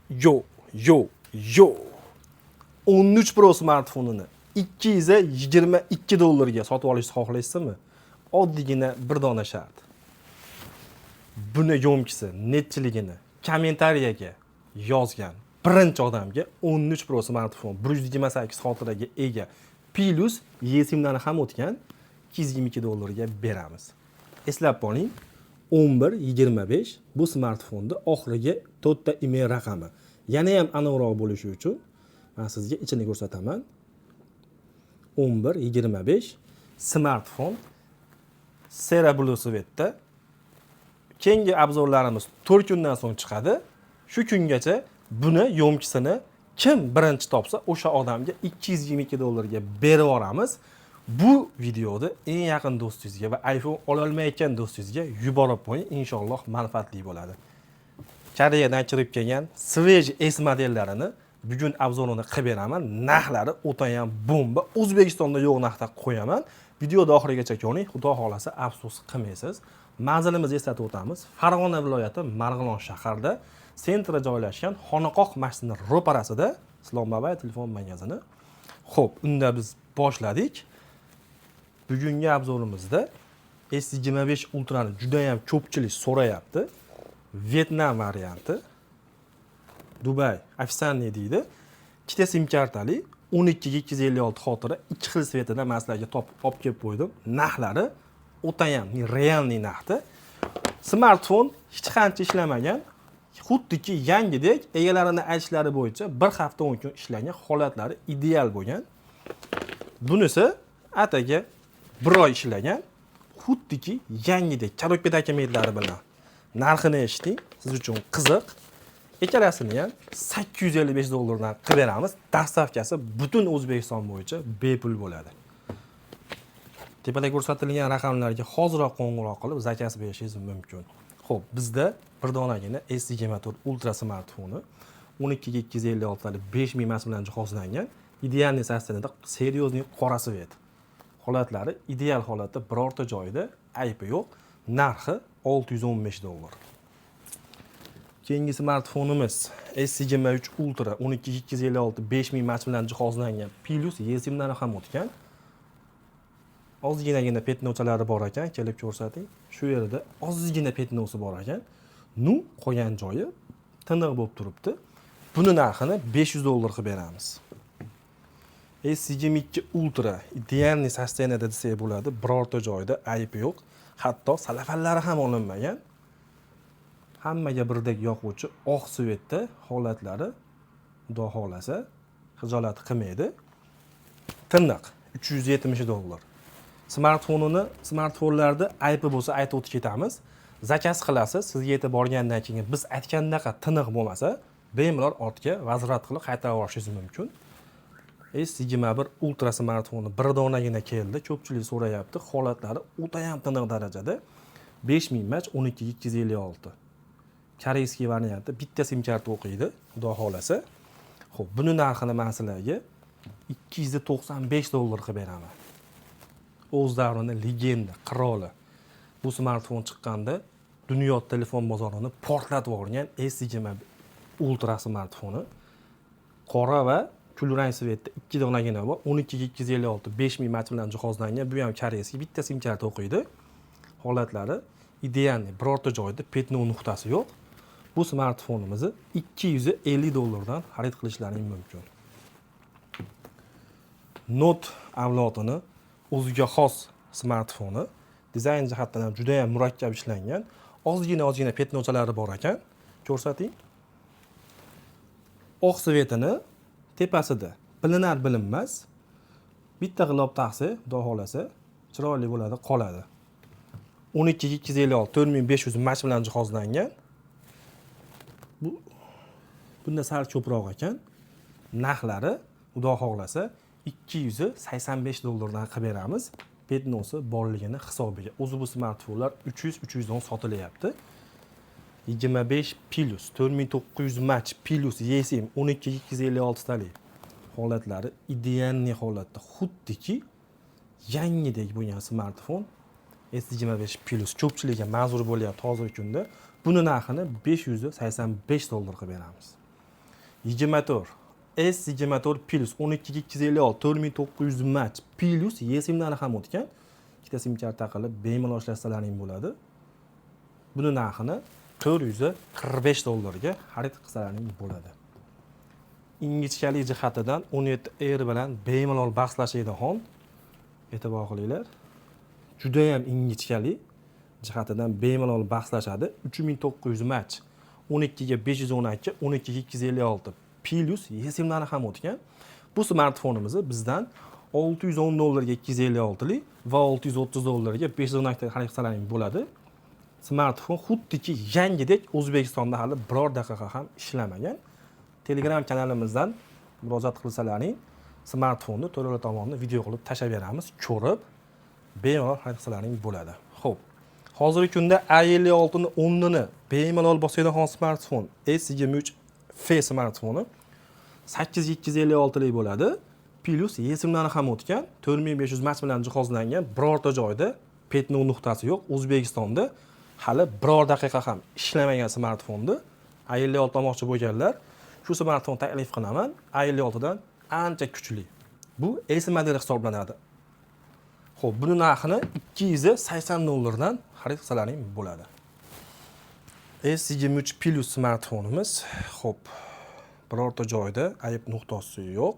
Yo, yo, yo. 13 Pro smartfonini 222 dollarga sotib olishni xohlaysizmi? Oddiygina bir dona shart. Buni yomkisi, netchiligini kommentariyaga yozgan birinchi odamga 13 Pro smartfon 128 xotiraga ega plus eSIMlarni ham o'tgan 222 dollarga beramiz. Eslab qoling, 1125 bu smartfonda oxiriga 4 ta email raqami. Yana ham aniqroq bo'lishi uchun men sizga ichini ko'rsataman. 1125 smartfon Sera Blue Sweat'da. Keyingi obzorlarimiz 4 kundan so'ng chiqadi. Shu kungacha buni yomkisini kim birinchi topsa, o'sha odamga 222 dollarga berib yuboramiz. Bu videoni eng yaqin do'stingizga va iPhone ola olmayotgan do'stingizga yuborib qo'ying, inshaalloh manfaatli bo'ladi. Koreyadan kirib kelgan Swage S modellarini bugun obzorini qilib beraman. Narxlari o'ta ham bomba. O'zbekistonda yo'q narxda qo'yaman. Videoni oxirigacha ko'ring, xudo xolasa afsus qilmaysiz. Manzilimizni eslatib o'tamiz. Farg'ona viloyati Marg'ilon shahrida sentrda joylashgan Xonaqoh masjidining ro'parasida Islom Babayev telefon magazini. Xo'p, unda biz boshladik. Bugungi obzorimizda S25 Ultra'ni juda ham ko'pchilik so'rayapti. Vietnam varianti. Dubai ofitsialniy deydi. Ikkita sim kartali 12256 xotira, ikki xil svetida men sizlarga olib kelib qo'ydim. Narxlari o'ta ham realniy narxda. Smartfon hech qancha ishlamagan, xuddiki yangidek egalarini aytishlari bo'yicha bir hafta 10 kun ishlagan, holatlari ideal bo'lgan. Bunisi ataga bir oy ishlagan, xuddiki yangidek karobka dokumentlari bilan. Narxini eshiting, siz uchun qiziq. Ikkalasini ham 855 dollardan qilib beramiz. Dastavkasi butun O'zbekiston bo'yicha bepul bo'ladi. Tepada ko'rsatilgan raqamlarga hoziroq qo'ng'iroq qilib zakaz berishingiz mumkin. Xo'p, bizda bir donagina S24 Ultra smartfoni 12256 talik 5000 mAh bilan jihozlangan. Idealniy sostenida seryozni qora svet. Holatlari ideal holatda, birorta joyda aybi yo'q. Narxi 615 dollar. Keyingi smartfonimiz S23 Ultra 12256 5000 mAh bilan jihozlangan, plus eSIMlari ham o'tgan. Ozginagina petnovchalari bor ekan, kelib ko'rsating. Shu yerda ozgina petnovsi bor ekan. Nu qo'ygan joyi tiniq bo'lib turibdi. Buni narxini 500 dollar qilib beramiz. S22 Ultra idealniy sostenida desak bo'ladi, birorta joyda aybi yo'q. Hatto salafallari ham olinmagan. Hammaga birdek yoquvchi oq svetda holatlari xudo xolasa hijolat qilmaydi. Tiniq 370 dollar. Smartfonlarda aybi bo'lsa aytib o'tib ketamiz. Zakaz qilasiz, sizga yetib borgandan keyin biz aytgandaqa tiniq bo'lmasa, bemalol ortga vazrat qilib qaytarib olishingiz mumkin. S21 Ultra smartfoni bir donagina keldi. Ko'pchilik so'rayapti. Holatlari o'ta ham tiniq darajada. 5000 mAh 12256. Koreyskiy varianti bitta sim karta o'qiydi, xudo xolasa. Xo'p, buni narxini men sizlarga 295 dollar qilib beraman. O'z davrining legenda, qiroli. Bu smartfon chiqqanda dunyo telefon bozorini portlatib yuborgan S21 Ultra smartfoni. Qora va kulrang svetda ikki donagina bor. 12256 5000 mAh bilan jihozlangan. Bu ham koreyskiy bitta sim karta o'qiydi. Holatlari idealniy, birorta joyda petnov nuqtasi yo'q. Bu smartfonimizni 250 dollardan xarid qilishlaring mumkin. Note avlodini o'ziga xos smartfoni, dizayn jihatdan ham juda ham murakkab ishlangan. Ozgina petnovchalari bor ekan. Ko'rsating. Oq svetini tepasida bilinar-bilinmas bitta g'ilof taqsa, xudo xolasa chiroyli bo'ladi, qoladi. 12256 4500 mAh bilan jihozlangan. Bunda sal ko'proq ekan. Narxlari xudo xohlasa 285 dollardan qilib beramiz. Petnosi borligini hisobiga. O'zi bu smartfonlar 300-310 sotilyapti. 25 plus 4900 mAh plus eSIM 12256 talik. Holatlari idealniy holatda, xuddiki yangidek bo'lgan smartfon. S25 plus ko'pchilikga manzur bo'lyapti hozirgi kunda. Buni narxini 585 dollar qilib beramiz. 24 S24 Plus 12256 4900 match Plus yesimlari ham o'tgan. Ikkita sim karta qilib bemalol ishlatsalaring bo'ladi. Buni narxini $445 ga xarid qilsalaring bo'ladi. Ingichkalik jihatidan 17R bilan bemalol bahslashadigan e'tibor qilinglar. Juda ham ingichkalik jihatidan bemalol bahslashadi. 3900 match 12 ga 512 12 ga 256 Plus yesimlari ham o'tgan. Bu smartfonimizni bizdan $610 ga 256 lik va $630 ga 512 ta xarid qilsalaring bo'ladi. Smartfon xuddiki yangidek O'zbekistonda hali biror daqiqa ham ishlamagan. Telegram kanalimizdan murojaat qilsalaring, smartfonni to'la tomonni video qilib tashlab beramiz, ko'rib bemalol xarid qilsalaring bo'ladi. Xo'p. Hozirgi kunda A56 ni 10 ni bemalol bosadigan smartfon S23 F smartfoni 8256 lik bo'ladi. Plus yesimlari ham o'tgan, 4500 match bilan jihozlangan, birorta joyda petno nuqtasi yo'q. O'zbekistonda hali biror daqiqa ham ishlamagan smartfonni A56 olmoqchi bo'lganlar, shu smartfon taklif qilaman. A56 dan ancha kuchli. Bu S modeli hisoblanadi. Xo'p, buni narxini $280 dan xarid qilsalaring bo'ladi. S23 Plus smartfonimiz, xo'p, birorta joyda ayb nuqtasi yo'q.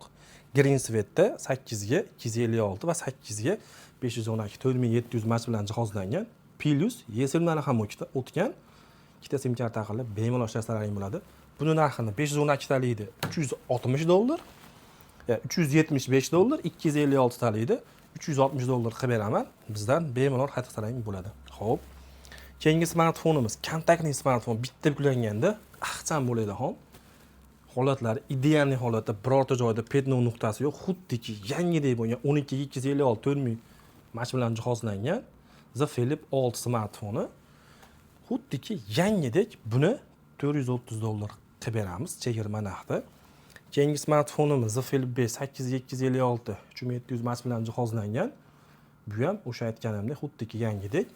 Green svetda 8 ga 256 va 8 ga 512 4700 match bilan jihozlangan. Plus yesimlari ham o'tgan. Ikkita sim karta qilib bemalol ishlasalaring bo'ladi. Buni narxini 512 talikda $360, $375, 256 talikda $360 qilib beraman. Bizdan bemalol xarid qilsalaring bo'ladi. Xo'p. Keyingi smartfonimiz kontaktli smartfon, bitta yuklanganda ixcham bo'ladigan holatlari ideal holatda birorta joyda petno nuqtasi yo'q, xuddiki yangidek bo'lgan 12 ga 256 4000 match bilan jihozlangan The Flip 6 smartfoni. Xuddiki yangidek buni $430 qilib beramiz chegirma narxda. Keyingi smartfonimiz The Flip 5 8 ga 256 3700 match bilan jihozlangan. Bu ham o'sha aytganimdek xuddiki yangidek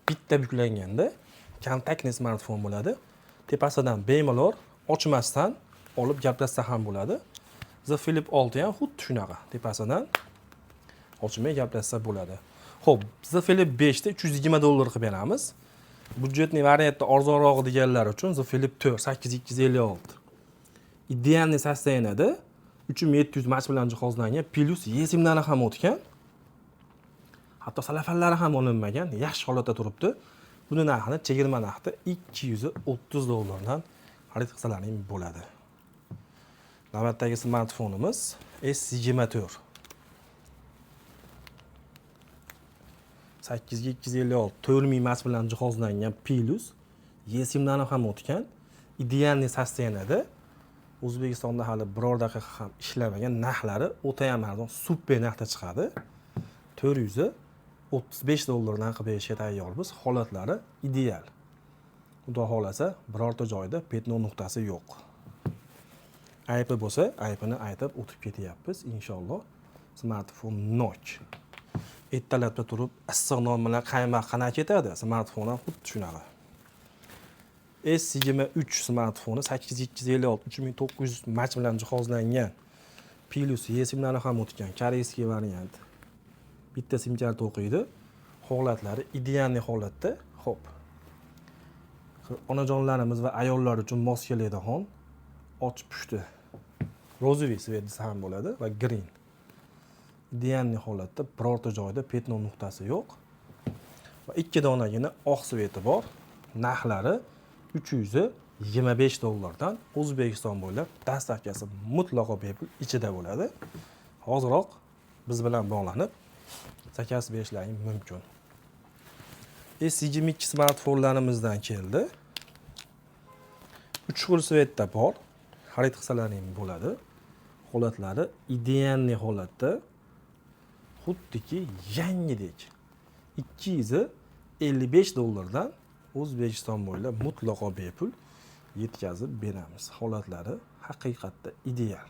bitta yuklanganda kontaktli smartfon bo'ladi. Tepasidan bemalol ochmasdan olib gaplashsa ham bo'ladi. The Flip 6 ham xuddi shunaqa. Tepasidan ochmay gaplashsa bo'ladi. Xo'p, The Flip 5 da $320 qilib beramiz. Budjetli variantda arzonroq deganlar uchun The Flip 4 8256. Idealniy sostoyaniyada 3700 match bilan jihozlangan, plus yesimlari ham o'tgan. Hatto salafallari ham olinmagan, yaxshi holatda turibdi. Buni narxini chegirma narxda $230 dan xarid qilsalaring bo'ladi. Navbatdagi smartfonimiz S24. 8 ga 256 4000 match bilan jihozlangan, plus yesimlari ham o'tgan. Idealniy sostoyaniyada O'zbekistonda hali biror daqiqa ham ishlamagan, narxlari o'ta ham arzon, super narxda chiqadi. $435 dan qilib berishga tayyormiz. Holatlari ideal. Xudo xolasa birorta joyda petno nuqtasi yo'q. Aybi bo'lsa, aybini aytib o'tib ketyapmiz inshaalloh. Smartfon nok. Ertalabda turib issiq non bilan qaymoq qana ketadi. Smartfon ham xuddi shunaqa. S23 smartfoni 8256 3900 match bilan jihozlangan. Plus yesimlari ham o'tgan, koreyskiy variant. Bitta sim karta o'qiydi. Holatlari ideal holatda. Xo'p. Onajonlarimiz va ayollar uchun mos keladigan och pushti rozoviy svet desa ham bo'ladi va green. Ideal holatda birorta joyda petno nuqtasi yo'q. Va ikki donagina oq sveti bor. Narxlari $325 dan O'zbekiston bo'ylab dastavkasi mutlaqo bepul ichida bo'ladi. Hoziroq biz bilan bog'lanib zakaz berishlaring mumkin. S22 smartfonlarimizdan keldi. 3 xil svetda bor. Xarid qilsalaring bo'ladi. Holatlari ideal holatda. Xuddiki yangidek. $255 dan O'zbekiston bo'ylab mutlaqo bepul yetkazib beramiz. Holatlari haqiqatda ideal.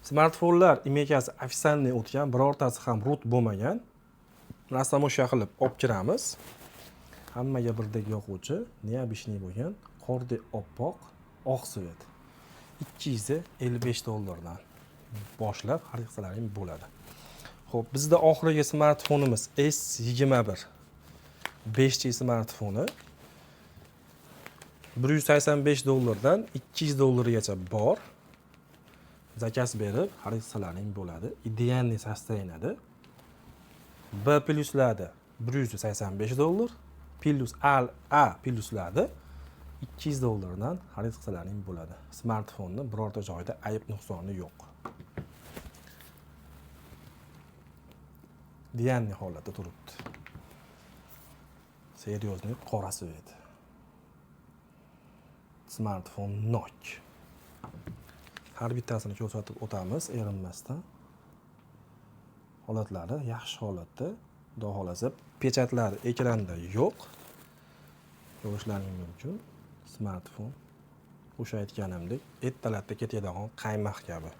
Smartfonlar imekasi ofitsialniy o'tgan, birortasi ham root bo'lmagan. Rastamoshya qilib olib kiramiz. Hammaga birdek yoquvchi, neobishniy bo'lgan, qordek oppoq, oq svet. $255 boshlab xarid qilsalaring bo'ladi. Xo'p, bizda oxirgi smartfonimiz S21 5G smartfoni $185 dan $200 gacha bor. Zakaz berib xarid qilsalaring bo'ladi. Idealniy sostoyaniyada. B pluslarda $185, plus A pluslarda $200 dan xarid qilsalaring bo'ladi. Smartfonni birorta joyda ayb nuqsoni yo'q. Idealniy holatda turibdi. Seryozni qora svet. Smartfon Nokia. Har bittasini ko'rsatib o'tamiz erinmasdan. Holatlari yaxshi holatda. Xudo xolasa pechatlari ekranda yo'q. Ko'rishlaring mumkin. Smartfon o'sha aytganimdek ertalabda ketadigan qaymoq kabi.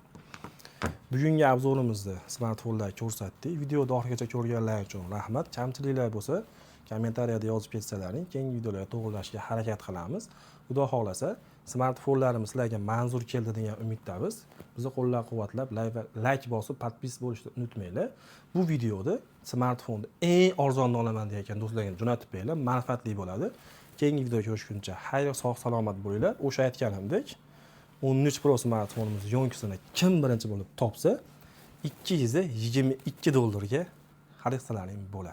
Bugungi obzorimizda smartfonlar ko'rsatdik. Videoni oxirigacha ko'rganlar uchun rahmat. Kamchiliklar bo'lsa, kommentariyada yozib ketsalaring, keyingi videolarga to'g'rilashga harakat qilamiz. Xudo xolasa smartfonlarimiz sizlarga manzur keldi degan umiddamiz. Bizni qo'llab-quvvatlab, like bosib, podpis bo'lishni unutmanglar. Bu videoda smartfonni eng arzonini olaman degan do'stlarga jo'natib beringlar, manfaatli bo'ladi. Keyingi videoda ko'rishguncha xayr, sog' salomat bo'linglar. O'sha aytganimdek 13 Pro smartfonimiz yo'nkisini kim birinchi bo'lib topsa $222 ga xarid qilsalaring bo'ladi.